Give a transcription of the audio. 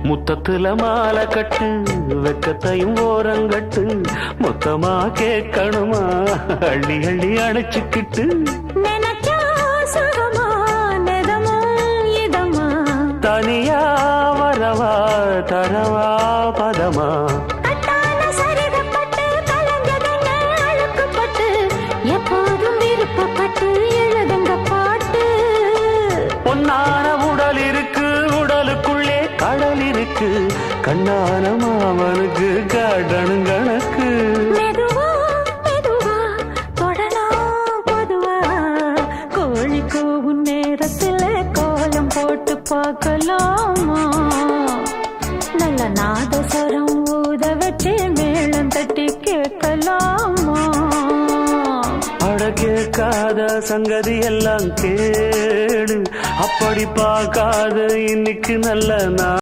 முத்தத்துல மாலை கட்டு வெக்கத்தையும் ஓரங்கட்டு மொத்தமா கேட்கணுமா அள்ளி அள்ளி அணைச்சுக்கிட்டு தனியா வரவா தரவா பதமா எப்போதும் விருப்பப்பட்டு எழுதுங்க பாட்டு பொன்னான உடல் இருக்கு உடலுக்குள்ளே கடல் இருக்கு கண்ணான மாமனுக்கு காடணும் கணக்கு மெதுவா மெதுவா தொடலாம் பொதுவா கோழி கூவும் நேரத்துல கோலம் போட்டு பார்க்கலாமா நல்ல நாதஸ்வரம் ஊத வச்சு மேளம் தட்டி கேட்கலாமா அட கேட்காத சங்கதி எல்லாம் கேடு அப்படி பார்க்காத இன்னைக்கு நல்ல